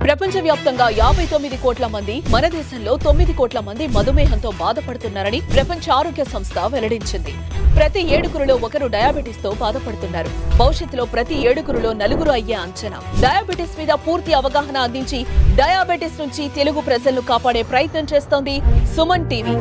ప్రపంచవ్యాప్తంగా 59 కోట్ల మంది, మన దేశంలో 9 కోట్ల మంది మధుమేహంతో బాధపడుతున్నారని ప్రపంచ ఆరోగ్య సంస్థ వెల్లడించింది. ప్రతి 7గురిలో ఒకరు డయాబెటిస్ తో బాధపడుతున్నారు. భవిష్యత్తులో ప్రతి 7గురిలో 4 అయ్యే అంచనా. డయాబెటిస్ మీద పూర్తి అవగాహన అందించి డయాబెటిస్ నుంచి తెలుగు ప్రజలను కాపాడే ప్రయత్నం చేస్తోంది సుమన్ టీవీ.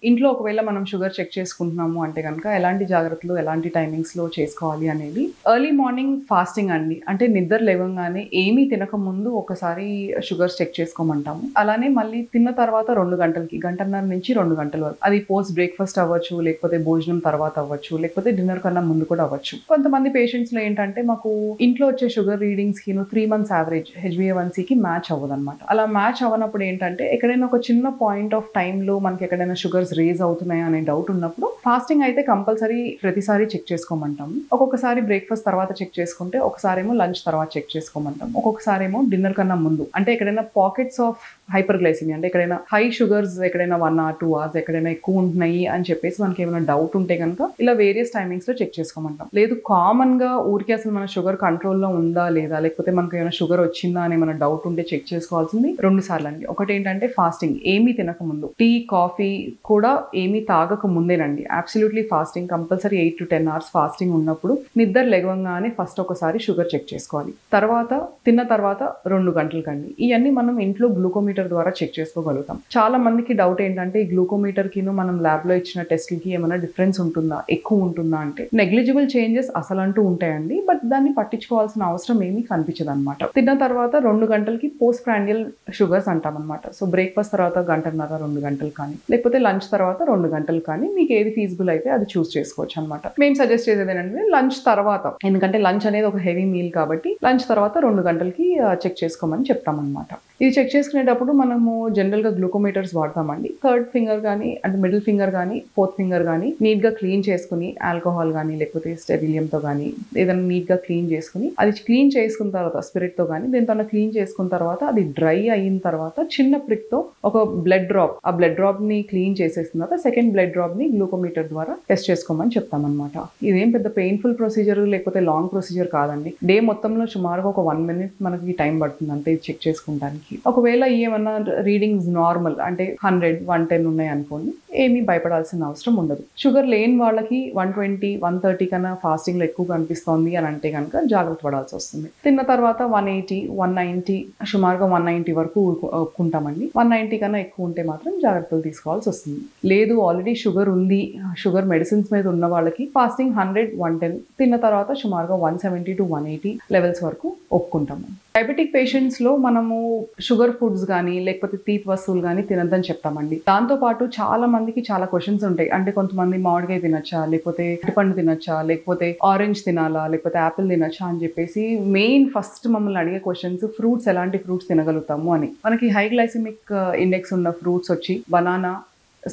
ఇంట్లో ఒకవేళ మనం షుగర్ చెక్ చేసుకుంటున్నాము అంటే కనుక ఎలాంటి జాగ్రత్తలు ఎలాంటి టైమింగ్స్లో చేసుకోవాలి అనేది ఎర్లీ మార్నింగ్ ఫాస్టింగ్ అండి. అంటే నిద్ర లేవగానే ఏమీ తినక ముందు ఒకసారి షుగర్ చెక్ చేసుకోమంటాము. అలానే మళ్ళీ తిన్న తర్వాత 2 గంటలకి, గంటన్నర నుంచి 2 గంటల వరకు, అది పోస్ట్ బ్రేక్ఫాస్ట్ అవ్వచ్చు, లేకపోతే భోజనం తర్వాత అవ్వచ్చు, లేకపోతే డిన్నర్ కన్నా ముందు కూడా అవ్వచ్చు. కొంతమంది పేషెంట్స్లో ఏంటంటే మాకు ఇంట్లో వచ్చే షుగర్ రీడింగ్స్కి 3 months యావరేజ్ HbA1cకి మ్యాచ్ అవ్వదన్నమాట. అలా మ్యాచ్ అవ్వనప్పుడు ఏంటంటే ఎక్కడైనా ఒక చిన్న పాయింట్ ఆఫ్ టైంలో మనకి ఎక్కడైనా షుగర్స్ రేజ్ అవుతున్నాయా అనే డౌట్ ఉన్నప్పుడు ఫాస్టింగ్ అయితే కంపల్సరీ ప్రతిసారి చెక్ చేసుకోమంటాము. ఒక్కొక్కసారి బ్రేక్ఫాస్ట్ తర్వాత చెక్ చేసుకుంటే, ఒకసారేమో లంచ్ తర్వాత చెక్ చేసుకోమంటాం, ఒక్కొక్కసారేమో డిన్నర్ కన్నా ముందు. అంటే ఎక్కడైనా పాకెట్స్ ఆఫ్ హైపర్ గ్లైసిమియా అంటే ఎక్కడైనా హై షుగర్స్ ఎక్కడైనా 1 or 2 hours ఎక్కడైనా ఎక్కువ ఉంటున్నాయి అని చెప్పేసి మనకి ఏమైనా డౌట్ ఉంటే కనుక ఇలా వేరియస్ టైమింగ్స్ లో చెక్ చేసుకోమంటాం. లేదు కామన్ గా ఊరికి అసలు మన షుగర్ కంట్రోల్లో ఉందా లేదా, లేకపోతే మనకి ఏమైనా షుగర్ వచ్చిందా అనే మన డౌట్ ఉంటే చెక్ చేసుకోవాల్సింది 2 సార్లు అండి. ఒకటి ఏంటంటే ఫాస్టింగ్ ఏమీ తినక ముందు, టీ కాఫీ కూడా ఏమీ తాగక ముందేనండి. Absolutely fasting compulsory 8 to 10 hours fasting ఉన్నప్పుడు నిద్ర లేవగానే ఫస్ట్ ఒకసారి షుగర్ చెక్ చేసుకోవాలి. తర్వాత తిన్న తర్వాత 2 గంటలకండి. ఇవన్నీ మనం ఇంట్లో గ్లూకోమీటర్ ద్వారా చెక్ చేసుకోగలుగుతాం. చాలా మందికి డౌట్ ఏంటంటే ఈ గ్లూకోమీటర్ కి మనం ల్యాబ్ లో ఇచ్చిన టెస్ట్లకి ఏమైనా డిఫరెన్స్ ఉంటుందా, ఎక్కువ ఉంటుందా అంటే నెగ్లిజిబుల్ చేంజెస్ అసలు అంటూ ఉంటాయండి. బట్ దాన్ని పట్టించుకోవాల్సిన అవసరం ఏమీ కనిపించదు అనమాట. తిన్న తర్వాత 2 గంటలకి పోస్ట్ ప్రాండియల్ షుగర్స్ అంటాం అనమాట. సో బ్రేక్ఫాస్ట్ తర్వాత గంటన్నర 2 గంటలు కానీ, లేకపోతే లంచ్ తర్వాత 2 గంటలు కానీ, మీకు ఏది ఫీజిబుల్ అయితే అది చూస్ చేసుకోవచ్చు అనమాట. మేము సజెస్ట్ చేసేది ఏంటంటే లంచ్ తర్వాత, ఎందుకంటే లంచ్ అనేది ఒక హెవీ మీల్ కాబట్టి లంచ్ తర్వాత 2 గంటలకి చెక్ చేసుకోమని చెప్తాం అనమాట. ఇది చెక్ చేసుకునేటప్పుడు మనము జనరల్గా గ్లూకోమీటర్స్ వాడతామండి. 3rd ఫింగర్ కానీ, అంటే మిడిల్ ఫింగర్ కానీ, 4th ఫింగర్ కానీ నీట్గా క్లీన్ చేసుకుని, ఆల్కహాల్ కానీ లేకపోతే స్టెరిలియంతో కానీ ఏదైనా నీట్గా క్లీన్ చేసుకుని, అది క్లీన్ చేసుకున్న తర్వాత స్పిరిట్తో కానీ దీంతో క్లీన్ చేసుకున్న తర్వాత అది డ్రై అయిన తర్వాత చిన్న ప్రిక్తో ఒక బ్లడ్ డ్రాప్, ఆ బ్లడ్ డ్రాప్ని క్లీన్ చేసేసిన తర్వాత సెకండ్ బ్లడ్ డ్రాప్ని గ్లూకోమీటర్ ద్వారా టెస్ట్ చేసుకోమని చెప్తామన్నమాట. ఇదేం పెద్ద పెయిన్ఫుల్ ప్రొసీజర్ లేకపోతే లాంగ్ ప్రొసీజర్ కాదండి. డే మొత్తంలో సుమారుగా ఒక 1 minute మనకి టైం పడుతుంది అంటే ఇది చెక్ చేసుకోవడానికి. ఒకవేళ ఏమన్నా రీడింగ్స్ నార్మల్ అంటే 100, 110 ఉన్నాయి అనుకోండి, ఏమీ భయపడాల్సిన అవసరం ఉండదు. షుగర్ లేని వాళ్ళకి 120, 130 కన్నా ఫాస్టింగ్ లో ఎక్కువ కనిపిస్తోంది అని అంటే కనుక జాగ్రత్త పడాల్సి వస్తుంది. తిన్న తర్వాత 180, 190, సుమారుగా 190 వరకు ఒప్పుకుంటామండి. 190 కన్నా ఎక్కువ ఉంటే మాత్రం జాగ్రత్తలు తీసుకోవాల్సి వస్తుంది. లేదు ఆల్రెడీ షుగర్ ఉంది, షుగర్ మెడిసిన్స్ మీద ఉన్న వాళ్ళకి ఫాస్టింగ్ 100, 110, తిన్న తర్వాత సుమారుగా 170 to 180 లెవెల్స్ వరకు ఒప్పుకుంటాము. డయాబెటిక్ పేషెంట్స్ లో మనము షుగర్ ఫుడ్స్ కానీ లేకపోతే తీపి వస్తువులు కానీ తినద్దని చెప్తామండి. దాంతోపాటు చాలా మందికి చాలా క్వశ్చన్స్ ఉంటాయి. అంటే కొంతమంది మామిడికాయ తినచ్చా, లేకపోతే అరటిపండు తినచ్చా, లేకపోతే ఆరెంజ్ తినాలా, లేకపోతే యాపిల్ తినచ్చా అని చెప్పేసి మెయిన్ ఫస్ట్ మమ్మల్ని అడిగే క్వశ్చన్స్ ఫ్రూట్స్, ఎలాంటి ఫ్రూట్స్ తినగలుగుతాము అని. మనకి హై గ్లైసిమిక్ ఇండెక్స్ ఉన్న ఫ్రూట్స్ వచ్చి బనానా,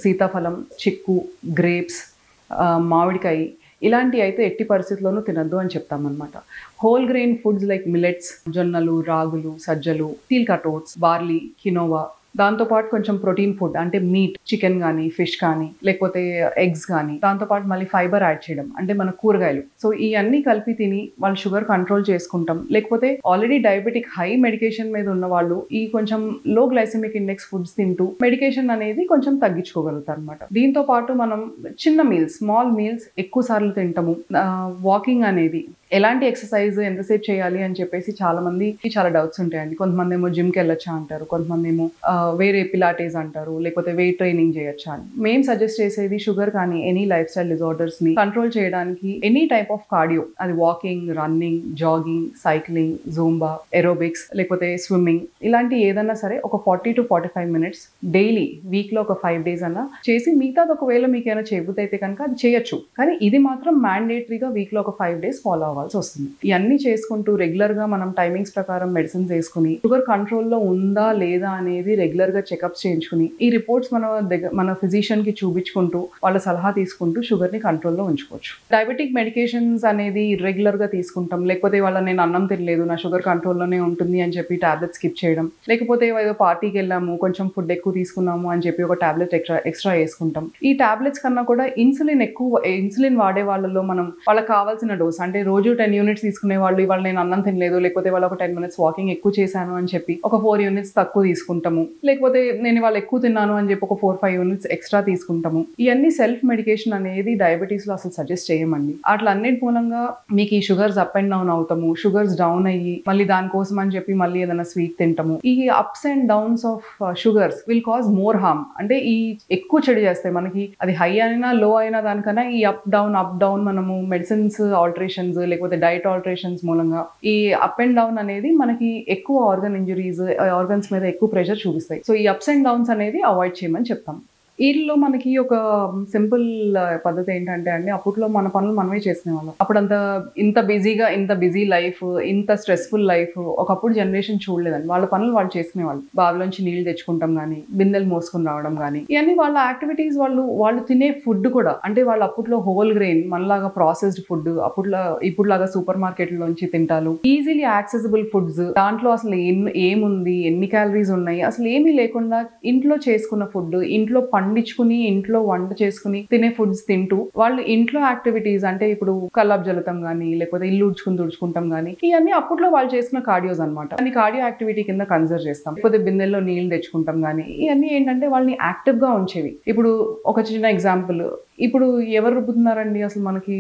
సీతాఫలం, చిక్కు, గ్రేప్స్, మామిడికాయ ఇలాంటి అయితే ఎట్టి పరిస్థితుల్లోనూ తినద్దు అని చెప్తామన్నమాట. Whole grain foods like millets, జొన్నలు, రాగులు, సజ్జలు, steel cut oats, barley, quinoa, దాంతోపాటు కొంచెం ప్రోటీన్ ఫుడ్ అంటే మీట్, చికెన్ కానీ, ఫిష్ కానీ, లేకపోతే ఎగ్స్ కానీ, దాంతోపాటు మళ్ళీ ఫైబర్ యాడ్ చేయడం అంటే మన కూరగాయలు. సో ఇవన్నీ కలిపి తిని వాళ్ళు షుగర్ కంట్రోల్ చేసుకుంటాం. లేకపోతే ఆల్రెడీ డయాబెటిక్ హై మెడికేషన్ మీద ఉన్న వాళ్ళు ఈ కొంచెం లో గ్లైసెమిక్ ఇండెక్స్ ఫుడ్స్ తింటూ మెడికేషన్ అనేది కొంచెం తగ్గించుకోగలుగుతారు అనమాట. దీంతో పాటు మనం చిన్న మీల్స్, స్మాల్ మీల్స్ ఎక్కువ సార్లు తింటాము. వాకింగ్ అనేది, ఎలాంటి ఎక్సర్సైజ్ ఎంతసేపు చేయాలి అని చెప్పేసి చాలా మందికి చాలా డౌట్స్ ఉంటాయండి. కొంతమంది ఏమో జిమ్కి వెళ్ళొచ్చా అంటారు, కొంతమంది ఏమో వేరే పిలాటేస్ అంటారు, లేకపోతే వెయిట్ ట్రైనింగ్ చేయొచ్చా అని. మేము సజెస్ట్ చేసేది షుగర్ కానీ ఎనీ లైఫ్ స్టైల్ డిజార్డర్స్ ని కంట్రోల్ చేయడానికి ఎనీ టైప్ ఆఫ్ కార్డియో, అది walking, running, jogging, cycling, Zumba, aerobics, లేకపోతే స్విమ్మింగ్, ఇలాంటి ఏదన్నా సరే ఒక 40 to 45 minutes డైలీ, వీక్ లో ఒక 5 days అన్నా చేసి మిగతాది ఒకవేళ మీకు ఏమైనా చేయబుద్ధి అయితే కనుక అది చేయొచ్చు. కానీ ఇది మాత్రం మ్యాండేటరీగా వీక్ లో ఒక 5 days ఫాలో అవ్వాలి వస్తుంది. ఇవన్నీ చేసుకుంటూ రెగ్యులర్ గా మనం టైమింగ్స్ ప్రకారం మెడిసిన్స్ వేసుకుని షుగర్ కంట్రోల్లో ఉందా లేదా అనేది రెగ్యులర్ గా చెకప్స్ చేయించుకుని ఈ రిపోర్ట్స్ మన ఫిజిషియన్ కి చూపించుకుంటూ వాళ్ళ సలహా తీసుకుంటూ షుగర్ ని కంట్రోల్లో ఉంచుకోవచ్చు. డయాబెటిక్ మెడికేషన్స్ అనేది ఇర్రెగ్యులర్ గా తీసుకుంటాం, లేకపోతే వాళ్ళ నేను అన్నం తినలేదు నా షుగర్ కంట్రోల్లోనే ఉంటుంది అని చెప్పి టాబ్లెట్స్ స్కిప్ చేయడం, లేకపోతే ఏదో పార్టీకి వెళ్ళాము కొంచెం ఫుడ్ ఎక్కువ తీసుకున్నాము అని చెప్పి ఒక టాబ్లెట్ ఎక్స్ట్రా వేసుకుంటాం. ఈ టాబ్లెట్స్ కన్నా కూడా ఇన్సులిన్ వాడే వాళ్ళలో మనం వాళ్ళకి కావాల్సిన డోస్ అంటే రోజు 10 యూనిట్స్ తీసుకునే వాళ్ళు ఇవాళ నేను అన్నం తినలేదు, లేకపోతే వాళ్ళు ఒక 10 minutes వాకింగ్ ఎక్కువ చేశాను అని చెప్పి ఒక 4 యూనిట్స్ తక్కువ తీసుకుంటాము, లేకపోతే నేను వాళ్ళు ఎక్కువ తిన్నాను అని చెప్పి ఒక 4-5 యూనిట్స్ ఎక్స్ట్రా తీసుకుంటాము. ఇవన్నీ సెల్ఫ్ మెడికేషన్ అనేది డయాబెటీస్ లో అసలు సజెస్ట్ చేయమండి. అట్లా అన్నిటి మూలంగా మీకు ఈ షుగర్స్ అప్ అండ్ డౌన్ అవుతాము, షుగర్స్ డౌన్ అయ్యి మళ్ళీ దానికోసం అని చెప్పి మళ్ళీ ఏదైనా స్వీట్ తింటాము. ఈ ups and downs of sugars will cause more harm. అంటే ఈ ఎక్కువ చెడు చేస్తాయి మనకి. అది హై అయినా లో అయినా దానికన్నా ఈ అప్ డౌన్ మనము మెడిసిన్స్ ఆల్టరేషన్స్ లేకపోతే డైట్ ఆల్టరేషన్స్ మూలంగా ఈ అప్ అండ్ డౌన్ అనేది మనకి ఎక్కువ ఆర్గన్ ఇంజురీస్, ఆర్గన్స్ మీద ఎక్కువ ప్రెషర్ చూపిస్తాయి. సో ఈ అప్స్ అండ్ డౌన్స్ అనేది అవాయిడ్ చేయమని చెప్తాం. వీటిలో మనకి ఒక సింపుల్ పద్ధతి ఏంటంటే అండి, అప్పట్లో మన పనులు మనమే చేసుకునేవాళ్ళం. అప్పుడంతా ఇంత బిజీ లైఫ్, ఇంత స్ట్రెస్ఫుల్ లైఫ్ ఒకప్పుడు జనరేషన్ చూడలేదండి. వాళ్ళ పనులు వాళ్ళు చేసుకునేవాళ్ళు. బావిలోంచి నీళ్లు తెచ్చుకుంటాం కానీ, బిందెలు మోసుకుని రావడం కానీ, ఇవన్నీ వాళ్ళ యాక్టివిటీస్. వాళ్ళు తినే ఫుడ్ కూడా అంటే వాళ్ళు అప్పట్లో హోల్ గ్రెయిన్, మనలాగా ప్రాసెస్డ్ ఫుడ్, ఇప్పుడులాగా సూపర్ మార్కెట్లోంచి తింటాలు, ఈజీలీ యాక్సెసిబుల్ ఫుడ్స్. దాంట్లో అసలు ఏముంది, ఎన్ని క్యాలరీస్ ఉన్నాయి అసలు ఏమీ లేకుండా ఇంట్లో చేసుకున్న ఫుడ్, ఇంట్లో పండించుకుని ఇంట్లో వంట చేసుకుని తినే ఫుడ్స్ తింటూ వాళ్ళు ఇంట్లో యాక్టివిటీస్ అంటే ఇప్పుడు కల్లాపు జల్లటం కానీ, లేకపోతే ఇల్లు తుడుచుకుంటాం కానీ, ఇవన్నీ అప్పట్లో వాళ్ళు చేసిన కార్డియోస్ అనమాట. అన్ని కార్డియో యాక్టివిటీ కింద కన్సిడర్ చేస్తాం. లేకపోతే బిందెల్లో నీళ్లు తెచ్చుకుంటాం కానీ, ఇవన్నీ ఏంటంటే వాళ్ళని యాక్టివ్ గా ఉంచేవి. ఇప్పుడు ఒక చిన్న ఎగ్జాంపుల్, ఇప్పుడు ఎవరు రుబ్బుతున్నారండి అసలు మనకి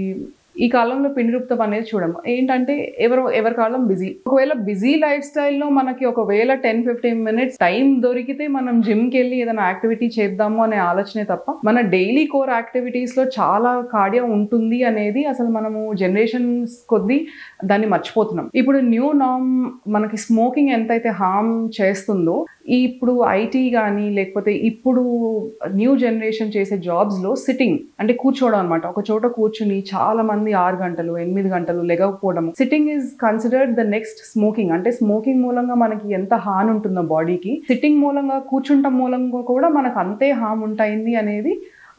ఈ కాలంలో పిండి రుబ్తం అనేది చూడము. ఏంటంటే ఎవరి కాలం బిజీ. ఒకవేళ బిజీ లైఫ్ స్టైల్లో మనకి ఒకవేళ 10-15 minutes టైం దొరికితే మనం జిమ్కి వెళ్ళి ఏదైనా యాక్టివిటీ చేద్దాము అనే ఆలోచనే తప్ప మన డైలీ కోర్ యాక్టివిటీస్ లో చాలా కార్డియో ఉంటుంది అనేది అసలు మనము జనరేషన్స్ కొద్దీ దాన్ని మర్చిపోతున్నాం. ఇప్పుడు న్యూ నార్మ్ మనకి స్మోకింగ్ ఎంతైతే హార్మ్ చేస్తుందో, ఇప్పుడు ఐటీ కానీ లేకపోతే ఇప్పుడు న్యూ జనరేషన్ చేసే జాబ్స్ లో సిట్టింగ్ అంటే కూర్చోవడం అనమాట. ఒక చోట కూర్చుని చాలా మంది 6 గంటలు 8 గంటలు లెగకపోవడం, sitting is considered the next smoking. అంటే స్మోకింగ్ మూలంగా మనకి ఎంత హార్మ్ ఉంటుందో బాడీకి, సిట్టింగ్ మూలంగా కూర్చుంటం మూలంగా కూడా మనకు అంతే హార్మ్ ఉంటాయింది అనేది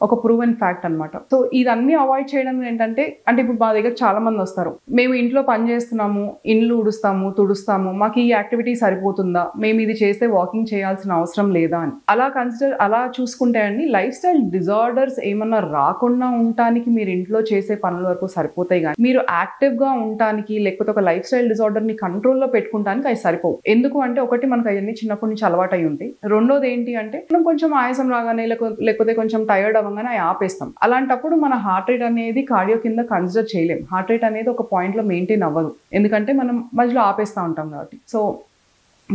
ఒక ప్రూవెన్ ఫ్యాక్ట్ అనమాట. సో ఇదన్నీ అవాయిడ్ చేయడం ఏంటంటే, అంటే ఇప్పుడు మా దగ్గర చాలా మంది వస్తారు, మేము ఇంట్లో పని చేస్తున్నాము, ఇండ్లు ఉడుస్తాము తుడుస్తాము, మాకు ఈ యాక్టివిటీ సరిపోతుందా, మేము ఇది చేస్తే వాకింగ్ చేయాల్సిన అవసరం లేదా అని అలా చూసుకుంటే అండి, లైఫ్ స్టైల్ డిజార్డర్స్ ఏమన్నా రాకుండా ఉండటానికి మీరు ఇంట్లో చేసే పనుల వరకు సరిపోతాయి. కానీ మీరు యాక్టివ్ గా ఉండటానికి లేకపోతే ఒక లైఫ్ స్టైల్ డిజార్డర్ ని కంట్రోల్లో పెట్టుకుంటానికి అవి సరిపోవు. ఎందుకు అంటే, ఒకటి మనకు అవన్నీ చిన్నప్పటి నుంచి అలవాటు అయి ఉంటాయి. రెండోది ఏంటి అంటే, మనం కొంచెం ఆయాసం రాగానే లేకపోతే కొంచెం టైర్డ్ అవ్వగానే ఆపేస్తాం. అలాంటప్పుడు మన హార్ట్ రేట్ అనేది కార్డియో కింద కన్సిడర్ చేయలేం. హార్ట్ రేట్ అనేది ఒక పాయింట్ లో మెయింటైన్ అవ్వదు, ఎందుకంటే మనం మధ్యలో ఆపేస్తూ ఉంటాం కాబట్టి. సో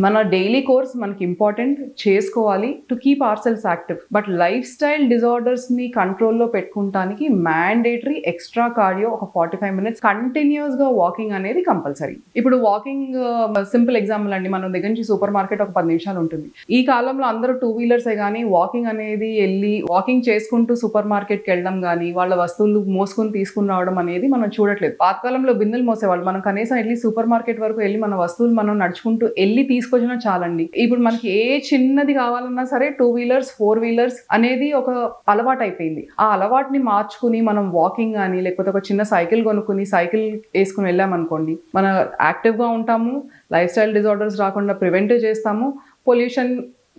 మన డైలీ కోర్స్ మనకి ఇంపార్టెంట్, చేసుకోవాలి to keep our cells active. But life style disorders ని కంట్రోల్లో పెట్టుకుంటానికి మ్యాండేటరీ ఎక్స్ట్రా కార్డియో ఒక 45 minutes కంటిన్యూస్ గా వాకింగ్ అనేది కంపల్సరీ. ఇప్పుడు వాకింగ్ సింపుల్ ఎగ్జాంపుల్ అండి, మన దగ్గర నుంచి సూపర్ మార్కెట్ ఒక 10 నిమిషాలు ఉంటుంది. ఈ కాలంలో అందరూ 2 వీలర్సే కానీ వాకింగ్ అనేది వెళ్ళి వాకింగ్ చేసుకుంటూ సూపర్ మార్కెట్కి వెళ్ళడం కానీ, వాళ్ళ వస్తువులు మోసుకుని తీసుకుని రావడం అనేది మనం చూడట్లేదు. పాతకాలంలో బిందెలు మోసేవాళ్ళు, మనం కనీసం వెళ్ళి సూపర్ మార్కెట్ వరకు వెళ్ళి మన వస్తువులు మనం నడుచుకుంటూ వెళ్ళి తీసుకొచ్చినా చాలండి. ఇప్పుడు మనకి ఏ చిన్నది కావాలన్నా సరే 2 వీలర్స్ 4 వీలర్స్ అనేది ఒక అలవాటు అయిపోయింది. ఆ అలవాటుని మార్చుకుని మనం వాకింగ్ కానీ లేకపోతే ఒక చిన్న సైకిల్ కొనుక్కుని సైకిల్ వేసుకుని వెళ్ళామనుకోండి, మన యాక్టివ్ గా ఉంటాము, లైఫ్ స్టైల్ డిజార్డర్స్ రాకుండా ప్రివెంట్ చేస్తాము, పొల్యూషన్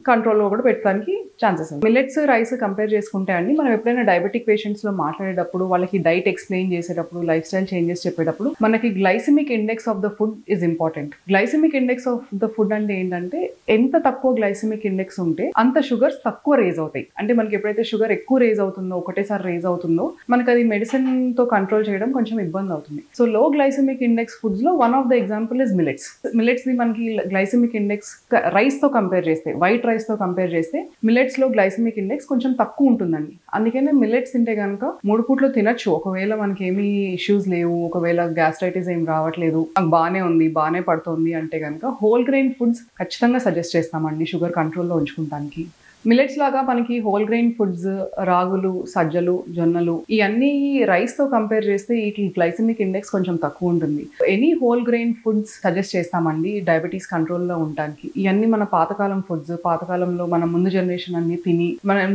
కంట్రోల్లో కూడా పెట్టడానికి ఛాన్సెస్ ఉంది. మిల్లెట్స్ రైస్ కంపేర్ చేసుకుంటే అండి, మనం ఎప్పుడైనా డయాబెటిక్ పేషెంట్స్ లో మాట్లాడేటప్పుడు వాళ్ళకి డైట్ ఎక్స్ప్లెయిన్ చేసేటప్పుడు, లైఫ్ స్టైల్ చేంజెస్ చెప్పేటప్పుడు మనకి glycemic index of the food is important. Glycemic index of the food అంటే ఏంటంటే, ఎంత తక్కువ గ్లైసెమిక్ ఇండెక్స్ ఉంటే అంత షుగర్స్ తక్కువ రేజ్ అవుతాయి. అంటే మనకి ఎప్పుడైతే షుగర్ ఎక్కువ రేజ్ అవుతుందో, ఒకటేసారి రేజ్ అవుతుందో, మనకి అది మెడిసిన్ తో కంట్రోల్ చేయడం కొంచెం ఇబ్బంది అవుతుంది. సో లో గ్లైసెమిక్ ఇండెక్స్ ఫుడ్స్ లో one of the example is millets. Millets ని మనకి గ్లైసెమిక్ ఇండెక్స్ రైస్ తో కంపేర్ చేస్తే, వైట్ రైస్ తో కంపేర్ చేస్తే మిల్లెట్స్ లో గ్లైసెమిక్ ఇండెక్స్ కొంచెం తక్కువ ఉంటుందండి. అందుకనే మిల్లెట్స్ తింటే కనుక 3 పూట్లు తినచ్చు. ఒకవేళ మనకి ఏమీ ఇష్యూస్ లేవు, ఒకవేళ గ్యాస్ట్రైటిస్ ఏం రావట్లేదు, బాగానే ఉంది, బాగానే పడుతుంది అంటే కనుక హోల్ గ్రెయిన్ ఫుడ్స్ ఖచ్చితంగా సజెస్ట్ చేస్తామండి షుగర్ కంట్రోల్లో ఉంచుకోవడానికి. మిల్లెట్స్ లాగా మనకి హోల్ గ్రెయిన్ ఫుడ్స్, రాగులు, సజ్జలు, జొన్నలు, ఇవన్నీ రైస్ తో కంపేర్ చేస్తే వీటి గ్లైసెమిక్ ఇండెక్స్ కొంచెం తక్కువ ఉంటుంది. Any whole grain foods suggest చేస్తామండి డయాబెటీస్ కంట్రోల్లో ఉండడానికి. ఇవన్నీ మన పాతకాలం ఫుడ్స్, పాతకాలంలో మన ముందు జనరేషన్ అన్ని తిని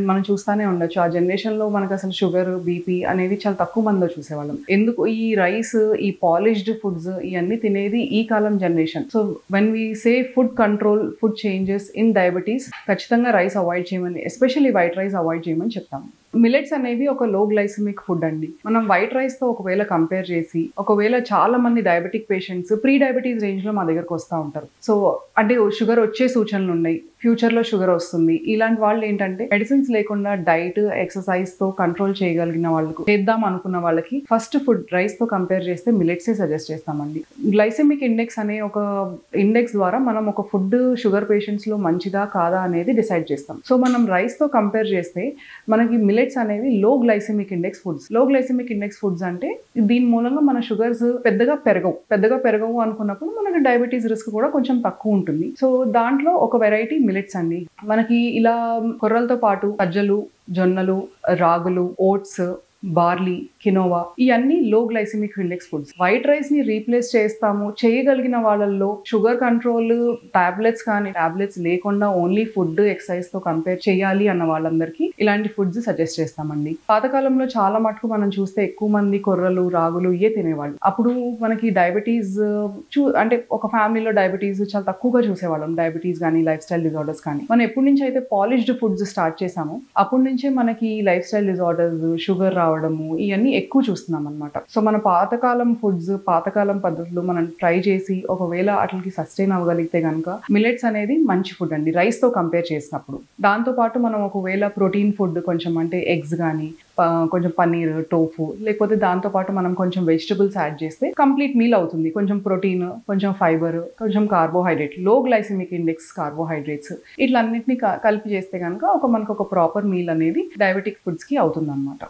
మనం చూస్తానే ఉండొచ్చు. ఆ జనరేషన్ లో మనకు అసలు షుగర్, బీపీ అనేది చాలా తక్కువ మందిలో చూసేవాళ్ళం. ఎందుకు ఈ రైస్, ఈ పాలిష్డ్ ఫుడ్స్ ఇవన్నీ తినేది ఈ కాలం generation. So when we say food control, food changes in diabetes, ఖచ్చితంగా రైస్ అవాయిడ్ చేయమని, ఎస్పెషల్లీ వైట్ రైస్ అవాయిడ్ చేయమని చెప్తాము. మిలెట్స్ అనేవి ఒక లో గ్లైసెమిక్ ఫుడ్ అండి. మనం వైట్ రైస్ తో ఒకవేళ కంపేర్ చేసి, ఒకవేళ చాలా మంది diabetic patients pre diabetes range లో మా దగ్గరకు వస్తూ ఉంటారు. సో అంటే షుగర్ వచ్చే సూచనలు ఉన్నాయి, ఫ్యూచర్ లో షుగర్ వస్తుంది, ఇలాంటి వాళ్ళు ఏంటంటే మెడిసిన్స్ లేకుండా డైట్ ఎక్సర్సైజ్ తో కంట్రోల్ చేయగలిగిన వాళ్ళకు, చేద్దాం అనుకున్న వాళ్ళకి ఫస్ట్ ఫుడ్ రైస్ తో కంపేర్ చేస్తే మిలెట్సే సజెస్ట్ చేస్తామండి. గ్లైసెమిక్ ఇండెక్స్ అనే ఒక ఇండెక్స్ ద్వారా మనం ఒక ఫుడ్ షుగర్ పేషెంట్స్ లో మంచిదా కాదా అనేది డిసైడ్ చేస్తాం. సో మనం రైస్ తో కంపేర్ చేస్తే మనకి మిలెట్స్ అనేవి లో గ్లైసెమిక్ ఇండెక్స్ ఫుడ్స్. లో గ్లైసెమిక్ ఇండెక్స్ ఫుడ్స్ అంటే దీని మూలంగా మన షుగర్స్ పెద్దగా పెరగవు అనుకున్నప్పుడు మనకి డయాబెటీస్ రిస్క్ కూడా కొంచెం తక్కువ ఉంటుంది. సో దాంట్లో ఒక వెరైటీ మిలెట్స్ అండి. మనకి ఇలా కొర్రలతో పాటు సజ్జలు, జొన్నలు, రాగులు, ఓట్స్, బార్లీ, కినోవా ఇవన్నీ లో glycemic index foods. White rice ని రీప్లేస్ చేయగలిగిన వాళ్ళల్లో షుగర్ కంట్రోల్ టాబ్లెట్స్ లేకుండా ఓన్లీ ఫుడ్ ఎక్సర్సైజ్ తో కంపేర్ చేయాలి అన్న వాళ్ళందరికీ ఇలాంటి ఫుడ్స్ సజెస్ట్ చేస్తామండి. పాతకాలంలో చాలా మటుకు మనం చూస్తే ఎక్కువ మంది కొర్రలు, రాగులు ఇవే తినేవాళ్ళు. అప్పుడు మనకి డయాబెటీస్ అంటే ఒక ఫ్యామిలీలో డయాబెటీస్ చాలా తక్కువగా చూసేవాళ్ళం. డయాబెటీస్ కానీ లైఫ్ స్టైల్ డిజార్డర్స్ కానీ. మనం ఎప్పటి నుంచి అయితే పాలిష్డ్ ఫుడ్స్ స్టార్ట్ చేసామో అప్పటి నుంచే మనకి లైఫ్ స్టైల్ డిజార్డర్స్, షుగర్ రావడము ఇవన్నీ ఎక్కువ చూస్తున్నాం అనమాట. సో మన పాతకాలం ఫుడ్స్, పాతకాలం పద్ధతులు మనం ట్రై చేసి ఒకవేళ అట్లకి సస్టైన్ అవ్వగలిగితే కనుక మిలెట్స్ అనేది మంచి ఫుడ్ అండి రైస్ తో కంపేర్ చేసినప్పుడు. దాంతో పాటు మనం ఒకవేళ ప్రోటీన్ ఫుడ్ కొంచెం అంటే ఎగ్స్ కానీ, కొంచెం పన్నీర్, టోఫు, లేకపోతే దాంతో పాటు మనం కొంచెం వెజిటబుల్స్ యాడ్ చేస్తే కంప్లీట్ మీల్ అవుతుంది. కొంచెం ప్రోటీన్, కొంచెం ఫైబర్, కొంచెం కార్బోహైడ్రేట్, లో గ్లైసెమిక్ ఇండెక్స్ కార్బోహైడ్రేట్స్ ఇట్లన్నిటిని కలిపి చేస్తే కనుక మనకు ఒక ప్రాపర్ మీల్ అనేది డయాబెటిక్ ఫుడ్స్ కి అవుతుంది అనమాట.